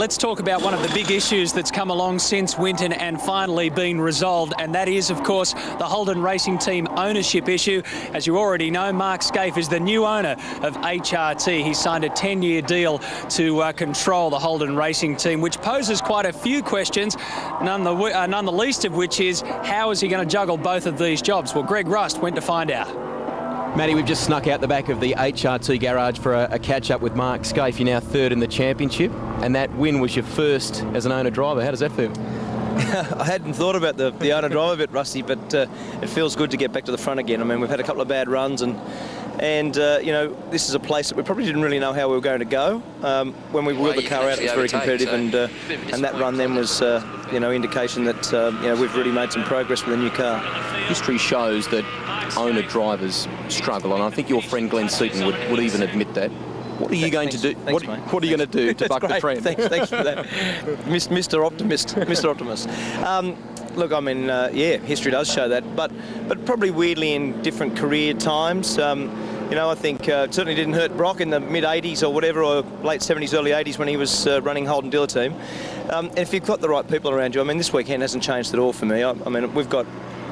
Let's talk about one of the big issues that's come along since Winton and finally been resolved, and that is, of course, the Holden Racing Team ownership issue. As you already know, Mark Skaife is the new owner of HRT. He signed a 10-year deal to control the Holden Racing Team, which poses quite a few questions, none the least of which is, how is he going to juggle both of these jobs? Well, Greg Rust went to find out. Matty, we've just snuck out the back of the HRT garage for a catch-up with Mark Skaife. You're now third in the championship, and that win was your first as an owner-driver. How does that feel? I hadn't thought about the owner-driver bit, Rusty, but it feels good to get back to the front again. I mean, we've had a couple of bad runs, and you know, this is a place that we probably didn't really know how we were going to go. When we wheeled the car out, it was very competitive, and that run then was, you know, indication that you know, we've really made some progress with the new car. History shows that owner-drivers struggle, and I think your friend Glenn Seaton would even admit that. What are you going to do? Thanks, what are you going to do to buck the trend? Thanks for that, Mr. Optimist. Mr. Optimist. Look, I mean, yeah, history does show that, but probably weirdly in different career times. You know, I think it certainly didn't hurt Brock in the mid-'80s or whatever, or late 70s, early 80s when he was running Holden Dealer Team. And if you've got the right people around you, I mean, this weekend hasn't changed at all for me. I mean, we've got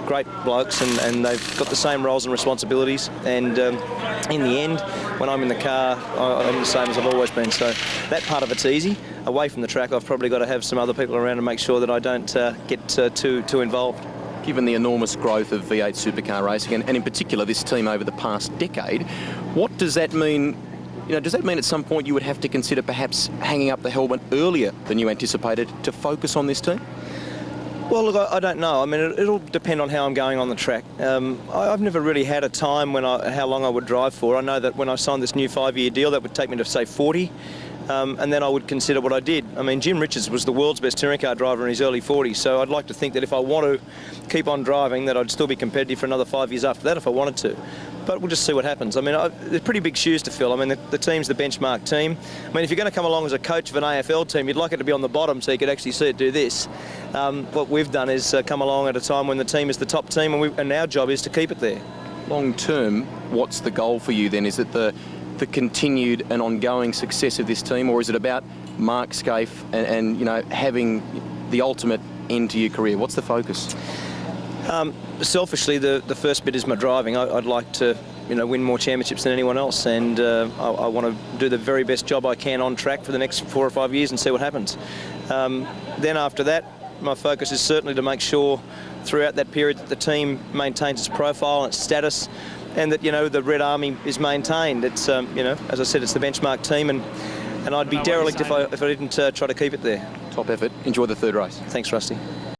great blokes, and they've got the same roles and responsibilities, and in the end, when I'm in the car, I'm the same as I've always been, so that part of it's easy. Away from the track, I've probably got to have some other people around to make sure that I don't get too involved. Given the enormous growth of V8 Supercar racing, and in particular this team over the past decade, what does that mean? You know, does that mean at some point you would have to consider perhaps hanging up the helmet earlier than you anticipated to focus on this team? Well, look, I don't know. I mean, it'll depend on how I'm going on the track. I've never really had a time when how long I would drive for. I know that when I signed this new 5-year deal, that would take me to, say, 40, and then I would consider what I did. I mean, Jim Richards was the world's best touring car driver in his early 40s, so I'd like to think that if I want to keep on driving, that I'd still be competitive for another 5 years after that if I wanted to. But we'll just see what happens. I mean, they're pretty big shoes to fill. I mean, the team's the benchmark team. I mean, if you're going to come along as a coach of an AFL team, you'd like it to be on the bottom so you could actually see it do this. What we've done is come along at a time when the team is the top team, and our job is to keep it there. Long term, what's the goal for you then? Is it the continued and ongoing success of this team, or is it about Mark Skaife and you know, having the ultimate end to your career? What's the focus? Selfishly, the first bit is my driving. I'd like to, you know, win more championships than anyone else, and I want to do the very best job I can on track for the next 4 or 5 years and see what happens. Then after that, my focus is certainly to make sure throughout that period that the team maintains its profile and its status, and that, you know, the Red Army is maintained. It's, you know, as I said, it's the benchmark team, and I'd be derelict if I didn't try to keep it there. Top effort. Enjoy the third race. Thanks, Rusty.